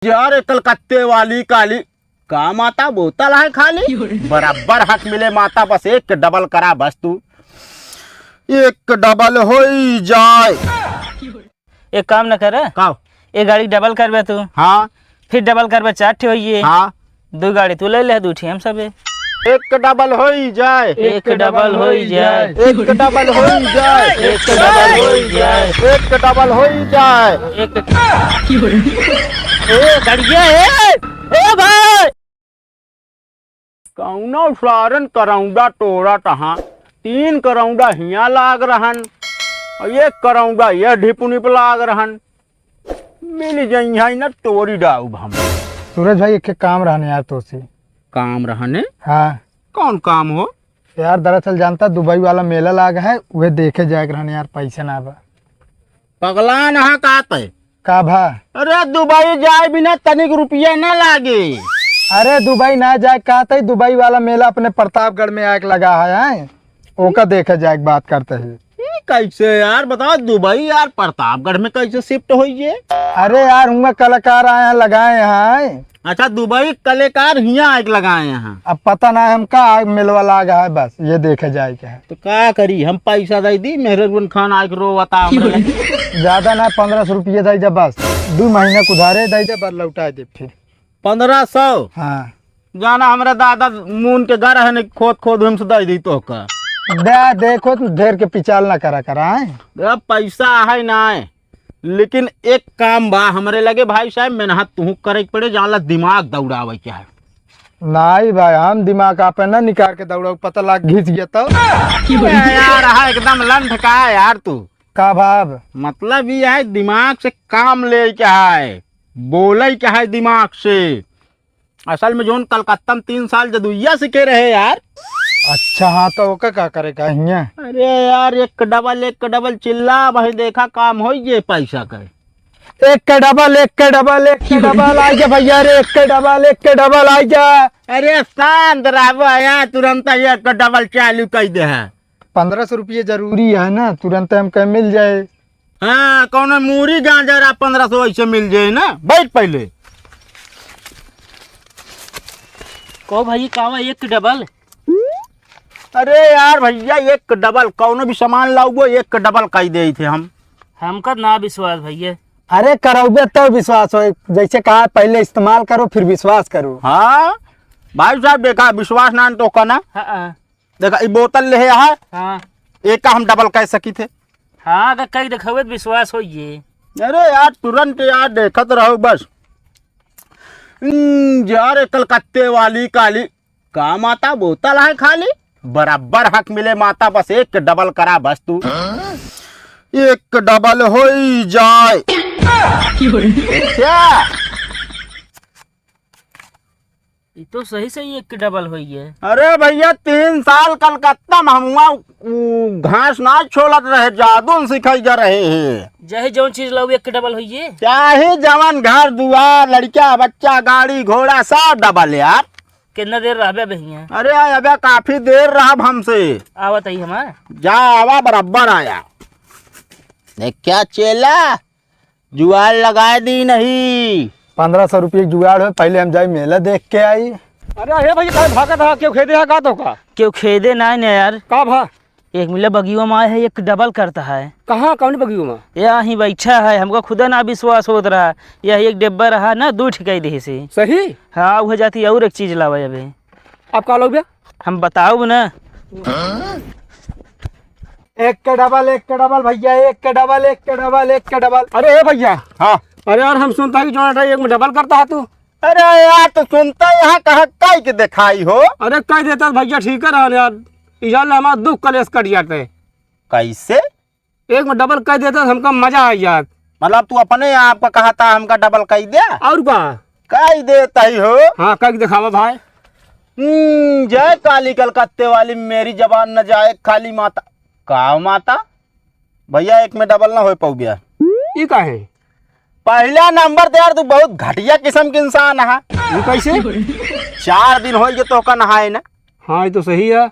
यार कलकत्ते वाली काली का माता बोतल है खाली, बराबर हक मिले माता, बस एक डबल करा बस तू, एक डबल हो जाए। एक काम न कर, का एक गाड़ी डबल करबे तू, हाँ फिर डबल करबे 4 ठे होइए, हाँ 2 गाड़ी तू ले ले 2 ठे हम सबे। एक डबल हो जाए, एक डबल हो जाए, एक डबल हो जाए, एक डबल हो जाए, एक डबल हो जाए। एक ए गाड़िया ए भाई कौनो सारन करौंदा टोरा तहाँ, 3 करौंदा हिया लाग रहन और 1 करौंदा यह ढिपुनी पे लाग रहन, मिल जाई न तोरी डाउब हम। सूरज भाई एक काम रहने यार तो से काम रहने? हाँ कौन काम हो यार, दरअसल जानता दुबई वाला मेला लाग है, वह देखे जाए रहने यार, पैसे ना बा। पगला नहा काते का भा? अरे दुबई जाए बिना तनिक रुपया न लागे। अरे दुबई ना जाए का तई, दुबई वाला मेला अपने प्रतापगढ़ में आके लगा है, ओका देखे जाए बात करते हैं। ये कैसे यार बताओ, दुबई यार प्रतापगढ़ में कैसे शिफ्ट होइए? अरे यार हुआ कलाकार आए हैं लगाए हैं। अच्छा दुबई कलाकार हिया आके लगाए यहाँ, अब पता ना हम का मिलवा लागा है, बस ये देखे जाए क्या है। तो क्या करी, हम पैसा दे दी मेहरगुन खान आके रो बता ज्यादा ना 1500 रुपये दे जा, बस 2 महीने उधारे दे जा, बस लौटा दे फिर 1500। हाँ जाना हमारा दादा मून के घर है न, खोद खोद हमसे दे दी तो का दे, देखो तुम ढेर के पिचाल ना करा कराए। अब पैसा है ना है, लेकिन एक काम बा हमरे लगे भाई साहब, मेहनत तू करे के पड़े, जाला दिमाग दौड़ावे क्या है। नहीं भाई हम दिमाग आप ना निकाल के दौड़ा, पता लग घिस गया तो यार है एकदम लंठ का है यार तू। का भाव मतलब ये है दिमाग से काम ले क्या है, बोले क्या है दिमाग से। असल में जोन कलकत्ता में 3 साल जदुइया सीखे रहे यार। अच्छा हाँ तो ओका का करेगा हिया? अरे यार एक डबल चिल्ला भाई, देखा काम हो ये पैसा करे। एक के डबल आ जा भैया रे, एक के डबल आ जा। अरे शांत रहो यार, तुरंत एक डबल चालू कर दे है। 1500 रुपये जरूरी है ना, तुरंत हम कहीं मिल जाए। हाँ कौन मूरी गांजा 1500 ऐसे मिल जाए ना, बैठ पहले। को भाई कावा एक डबल? अरे यार भैया एक डबल कौनो भी सामान लाओ, एक डबल कही दे थे हम। हमका ना विश्वास भैया। अरे करोगे तो विश्वास हो, जैसे कहा पहले इस्तेमाल करो फिर विश्वास करो। हाँ भाई साहब देखा विश्वास ना तो कहना, हाँ देखा ये बोतल ले है, हाँ एक का हम डबल कह सकी थे। हाँ तो कई देखवे विश्वास हो ये। अरे यार तुरंत यार देखत रहो बस। यार कलकत्ते वाली काली का माता बोतल है खाली, बराबर हक मिले माता, बस एक डबल करा बस तू, एक डबल हो जाए। क्या ये तो सही सही एक डबल हुई है। अरे भैया 3 साल कलकत्ता में हम घास ना छोड़त रहे, जादू सिखाई जा रहे हैं। चाहे जो चीज लो एक डबल हुई है, चाहे जवान घर दुआर लड़का बच्चा गाड़ी घोड़ा सब डबल यार। कितना देर रह भैया? अरे अबे काफी देर रहा हमसे। आवत आई हमारा जा आवा बराबर आया। देख क्या चेला जुआर लगा दी नहीं। 1500 रुपये जुगाड़ हो, पहले हम जाए मेला देख के आई। अरे भैया भागा था क्यों खेदे है का का क्यों खेदे ना यार का भा एक मिला बगियो में आया है, एक डबल करता है। कहाँ कौन बगियो में? यही बैठा है, हमको खुदा ना विश्वास होत रहा। यह एक डिब्बा रहा ना 2 ठिकाई दे से। सही हाँ वो जाती और एक चीज लावा अबे। आप का लोग हम बताओ ना। एक के डबल भैया, एक के डबल। अरे भैया हाँ, अरे यार हम सुनता है कि जो एक में डबल करता है तू। अरे यार तो सुनता यहाँ कहा कई के दिखाई हो। अरे कह देता भैया ठीक है यार, इजाल हमारा दुख कलेश कट जाते। कैसे? एक में डबल कह देता हमका मजा आ जात। मतलब तू अपने आप का कहा था हमका डबल कह दे और का कह देता ही हो। हाँ कह दिखावा भाई। जय काली कलकत्ते वाली, मेरी जबान न जाए खाली माता। का माता भैया एक में डबल ना हो पाऊ गया। ये का है? पहला नंबर तो यार तू बहुत घटिया किस्म के इंसान है। कैसे? 4 दिन हो गए तो का नहाए ना। हाँ ये तो सही है।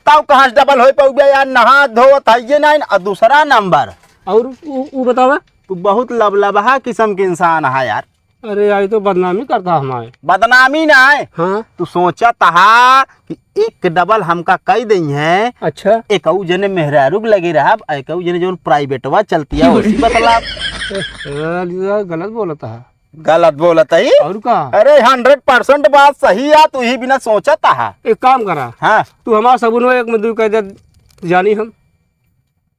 तब कहाँ से डबल हो पाऊ गया यार, नहा धो थाइए ना। और दूसरा नंबर और वो बतावा, तू बहुत लबलबहा किस्म के इंसान है यार। अरे आई तो बदनामी करता हमारे। बदनामी ना है। हाँ तू सोचा तहा कि एक डबल हमका कही दई है, अच्छा। एक जने मेहरारू लगे रहा, एक जने जो प्राइवेटवा चलती है उसी बतला। गलत बोलता है। गलत बोलत है और का? अरे 100% बात सही है, तू ही बिना सोचा तहा। एक काम करा, हाँ तू हमारा सबून एक मजदूर कह दे, जानी हम।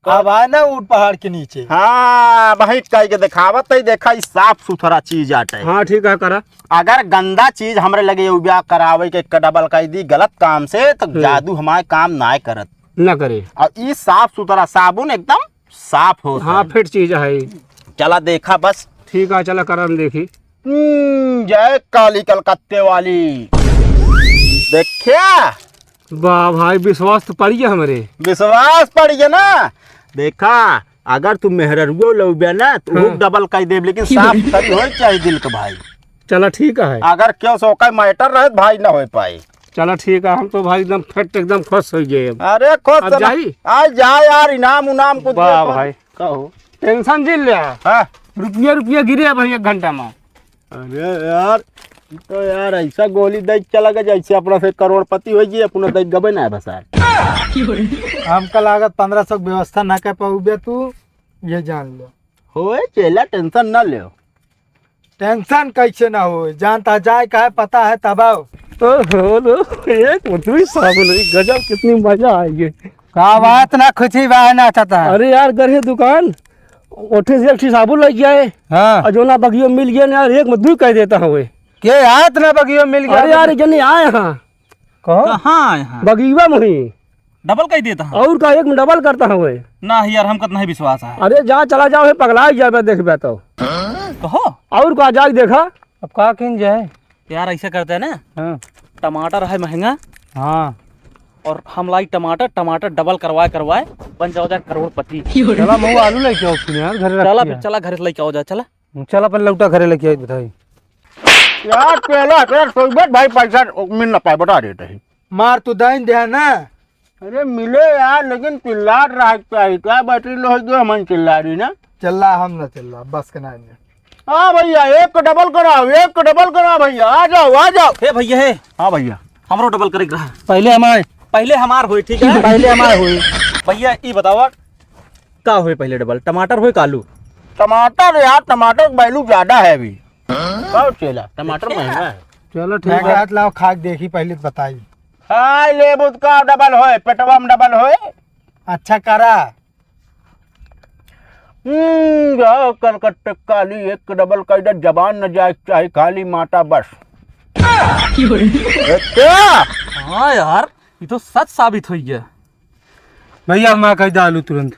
अब आए ना ऊट पहाड़ के नीचे। हाँ भाई कह के दिखावत है, देखा ई साफ सुथरा चीज आटे। हाँ ठीक है करा। अगर गंदा चीज हमरे लगे ब्याह करावे के डबल कह दी गलत काम से तो जादू हमारे काम ना करत न करे। और ई साफ सुथरा साबुन एकदम साफ हो। हाँ फिट चीज है। चला देखा बस। ठीक है चला कर हम देखी। जय काली कलकत्ते वाली। देखिया वाह भाई विश्वास तो पड़िए हमारे। विश्वास पड़ गया ना। देखा अगर तू मेहररुओ लौबिया ना तो हाँ। डबल कह दे, लेकिन साफ करी हो चाहिए दिल के भाई। चला ठीक है। अगर क्यों सो का मैटर रहे तो भाई ना हो पाए। चला ठीक है, हम तो भाई एकदम फिट एकदम खुश हो गए। अरे खुश अब जाई? आज जा यार, इनाम उनाम कुछ वाह दे तो। भाई। कहो टेंशन जिल लिया। हाँ? रुपया रुपया गिरे भाई 1 घंटा में। अरे यार तो यार ऐसा गोली दे चला गया जैसे अपना से करोड़पति हो जी, अपना दे गबे ना बस। हमका लागत 1500 व्यवस्था ना कर पाऊबे, तू ये जान लो। होए चेला टेंशन ना ले। टेंशन कैसे ना हो, जानता जाए का है पता है तब आओ। एक मजदूरी साबुन है, गजब कितनी मजा आएगी। का बात ना खुशी बहाना चाहता है। अरे यार गरे दुकान ओठे से एक ठी साबुन लग गया है हाँ और जो ना बगियो मिल गया ना यार, एक मजदूर कह देता हूँ। के हाथ ना बगियो मिल गया। अरे यार जने आए हाँ कहो कहाँ यहाँ बगीवा में ही डबल कह देता हूँ और का एक में डबल करता हूँ। ना यार, हमका नहीं विश्वास है। अरे जहाँ चला जाओ पगला जाए देखबे तो। कहो और का जाके देखा। अब का किन जाए। यार ऐसा करते हैं ना, हाँ टमाटर है महंगा हाँ और हम लाई टमाटर डबल करवाए बन जाओ जाए करोड़पति। चला मऊ आलू लेके आओ फिर यार घरे चला रख फिर चला घर से लेके आओ जा। चला चल अपन लौटा घरे लेके आई बताई। यार पहला यार सोबत भाई पैसा मिल ना पाए बता देते हैं। मार तू दाइन दे ना। अरे मिले यार, लेकिन चिल्ला रहा चाहिए क्या बैटरी लो जो हम चिल्ला रही ना। चल्ला हम ना चल्ला बस के ना। हाँ भैया एक को डबल कराओ, एक को डबल कराओ भैया, आ जाओ आ जाओ। हे भैया है, हाँ भैया हमरो डबल करे रहा। पहले हमार हुई ठीक है। पहले हमारे हुई। भैया ये बतावा का हुई पहले डबल, टमाटर हुई कालू? टमाटर यार, टमाटर का वैल्यू ज्यादा है अभी। कब चला टमाटर महंगा है। चलो ठीक है हाथ लाओ खा के देखी पहले बताई। हाँ ले बुद का डबल होए, पेटवा में डबल होए। अच्छा करा। जाओ कलकत्ते काली एक डबल का इधर जबान न जाए चाहे खाली माता बस। क्या हाँ यार ये तो सच साबित हुई है। भैया मैं कह आलू तुरंत।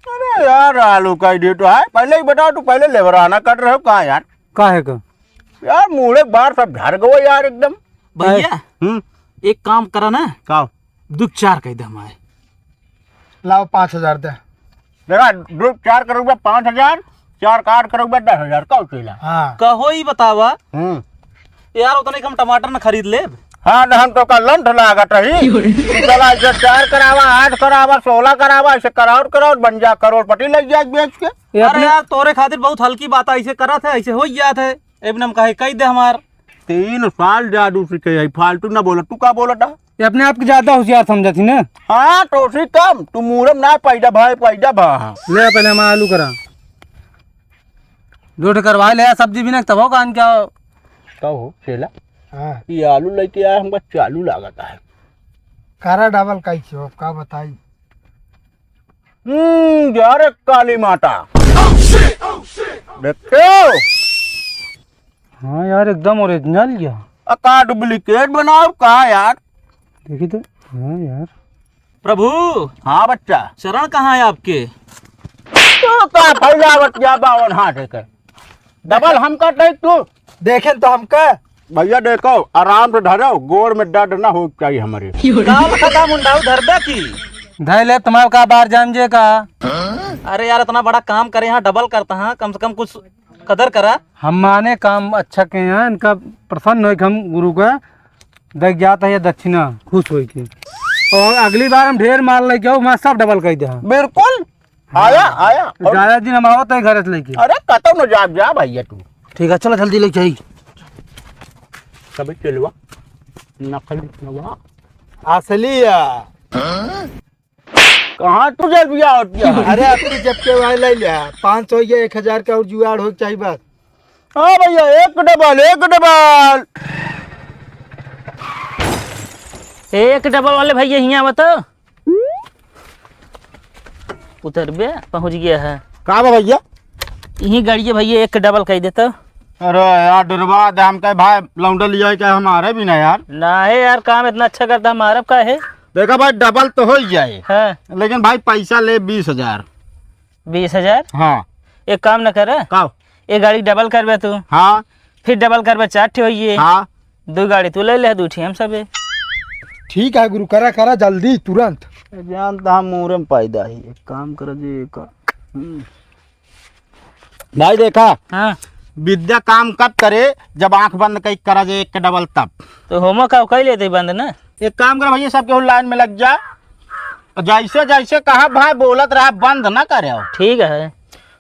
अरे यार आलू का इडियो तो है, पहले ही बताओ। तू पहले लेबराना कर रहे हो कहाँ यार? का है का यार मुड़े बार सब झड़ गए यार एकदम। भैया एक काम करा ना, का दुख 4 कह दे हमारे। लाओ 5000 दे। देखा 4 करोगे 5000, 4 का 8 करोगे 10,000 का उठेला। हाँ कहो ही बतावा यार, उतने कम टमाटर न खरीद ले। हाँ हम तो का लंठ लागत रही। चला ऐसे 4 करावा, 8 करावा, 16 करावा, ऐसे कराओ बन जा करोड़पति लग जाए बेच के। अरे यार तोरे खातिर बहुत हल्की बात है, ऐसे करा था ऐसे हो गया था। एकदम कहे कह दे हमार 3 साल जादू सीखे फालतू ना बोला। तू का बोला था? ये अपने आप के ज्यादा होशियार समझा थी ना। हाँ तो उसी कम तू मुरम ना पैदा भाई पैदा भा। ले पहले हम आलू करा रोट करवा ले सब्जी भी ना तब होगा क्या कहो चला हाँ ये आलू लेके आया हमका चालू लागता है। करा डबल का हो का बताई। यार काली माता देखो। हाँ यार एकदम ओरिजिनल गया। का डुप्लीकेट बनाओ का यार? देखी तो। हाँ यार प्रभु। हाँ बच्चा शरण कहाँ है आपके? तो का फैलावट क्या बावन हाथ है डबल हमका देख तू देखे तो हमका भैया देखो आराम से धरो, गोड़ में दर्द ना हो चाहिए हमारे। काल खत्म मुंडाऊ धरबे की धै ले तुम्हारे का बार जान जे का। अरे यार इतना बड़ा काम करे यहाँ डबल करता है, कम से कम कुछ कदर करा। हम माने काम अच्छा के हैं, इनका प्रसन्न हो हम गुरु का देख जाता है दक्षिणा खुश हुई थी। और अगली बार हम ढेर माल लेके आओ, मैं सब डबल कह दे। बिल्कुल आया आया। ज्यादा दिन हम आओ तो घर से लेके। अरे कतो न जा भैया तू ठीक है चलो जल्दी लेके आई। कभी चलवा नकली नवा असली कहाँ तू जल बिया होती है? अरे अपनी जब के वाले ले लिया 500 या 1000 का और जुगाड़ हो चाहिए बस। हाँ भैया एक डबल एक डबल वाले भैया यहाँ बताओ। उतर बे पहुँच गया है। कहाँ बा भैया? यही गाड़ी है भैया, एक डबल कह देता। अरे यार डरवा दे हम कहे भाई लौंडा लिया क्या हमारे भी ना यार। ना है यार, काम इतना अच्छा करता हमारा का है। देखा भाई डबल तो हो ही जाए हाँ लेकिन भाई पैसा ले 20,000। 20,000। हाँ एक काम न कर, का? एक गाड़ी डबल करबे तू, हाँ फिर डबल करबे 4 ठे होइए। हाँ 2 गाड़ी तू ले ले, 2 ठे हम सबे। ठीक है गुरु, करा करा जल्दी तुरंत। जानता हम मुहरे में पैदा ही एक काम कर जी का। भाई देखा हाँ विद्या काम कब करे जब आंख बंद कई करा जे एक डबल तब। तो होमो का कह लेते बंद ना। एक काम कर भैया सबके लाइन में लग जा, जैसे जैसे कहा भाई बोलत रहा बंद ना करे। ठीक है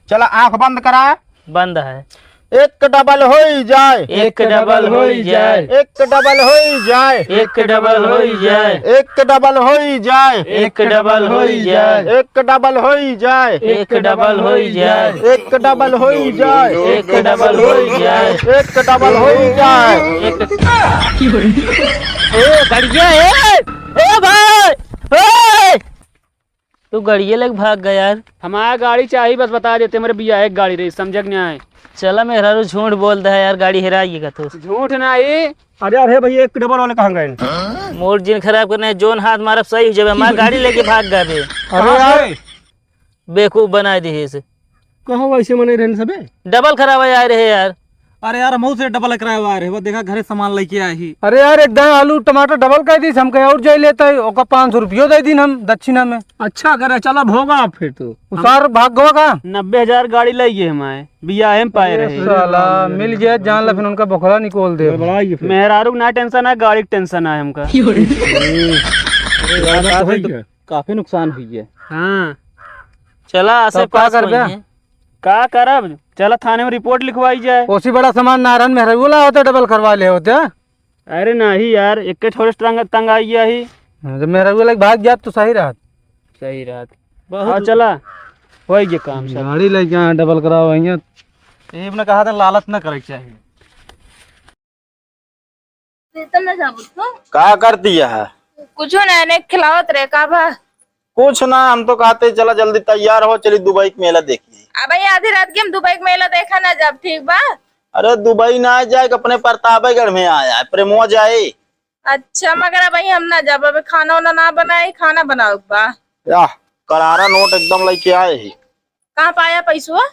चला आंख बंद करा। बंद है। एक डबल हो जाए, एक डबल हो जाए, एक डबल हो जाए, एक डबल हो जाए, एक डबल हो जाए, एक डबल हो जाए, एक डबल हो जाए, एक डबल हो जाए, एक डबल हो जाए, एक डबल हो जाए, एक डबल हो जाए। ए गड़िया ए भाई ए! तू गड़िया लग भाग गया यार। हमारा गाड़ी चाहिए, बस बता देते मेरे भैया एक गाड़ी रही, समझ नहीं आए। चला मेरा रो झूठ बोलता है यार, गाड़ी हेराइएगा तो। झूठ ना ये। अरे अरे भैया एक डबल वाले कहाँ गए? मोर जिन खराब करने जोन हाथ मारब सही हो जाए। मैं गाड़ी लेके भाग गए। अरे यार बेवकूफ बना दी से। कहाँ वैसे मने रहने सबे? डबल खराब आए रहे यार। अरे यार मऊ से डबल कराया हुआ है, वो देखा घरे सामान लेके आए ही। अरे यार एकदम आलू टमाटर डबल कर दी, हम कहे और जाई लेते है ओका 500 रुपयो दे दिन हम दक्षिणा में। अच्छा करे, चला भोगा आप फिर तो। उसार भाग गवा का 90,000 गाड़ी लाइए हमारे बिया हम पाए रहे। साला मिल गया जान ला, फिर उनका बखला निकोल दे। मेहरारू ना टेंशन है, गाड़ी टेंशन है हमका। काफी नुकसान हुई है। हाँ चला आसे पास में का करब, चला थाने में रिपोर्ट लिखवाई जाए। ओसी बड़ा सामान नारायण में बोला होता डबल करवा ले होते। अरे नहीं यार, एक थोड़े तंग आई गया ही। जब मेरा भी भाग जात तो सही रहा। सही रात बहुत चला हो गया काम सब। गाड़ी लेके आए डबल कराओ ने कहा था लालच न करे चाहिए। का कर दिया है? कुछ ना खिलावत रहे का बा। कुछ ना, हम तो कहते चला जल्दी तैयार हो, चली दुबई का मेला देखिए। अब आधी रात के हम दुबई का मेला देखा ना जब, ठीक बा। अरे दुबई ना जाए, अपने प्रतापगढ़ में आया है, प्रेमो जाए। अच्छा मगर अब हम ना जब, अब खाना वाना ना बनाए, खाना बनाओ बा। याह करारा नोट एकदम लेके आए ही। कहाँ पाया पैसा?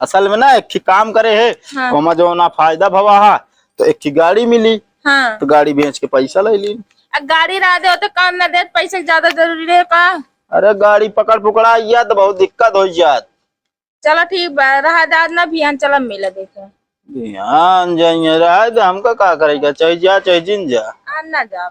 असल में ना एक ही काम करे है। हाँ। जो ना फायदा भवा है तो एक ही गाड़ी मिली। हाँ। तो गाड़ी बेच के पैसा ले ली। गाड़ी रहा दे तो काम न दे, पैसे ज्यादा जरूरी है का? अरे गाड़ी पकड़ पकड़ा या तो बहुत दिक्कत हो जात। चलो ठीक बा, रहा दाद ना बिहान चला मेला देखे। ध्यान जाइए रहा हमका का करेगा, चाहे जा चाहे जिन जा। ना जा।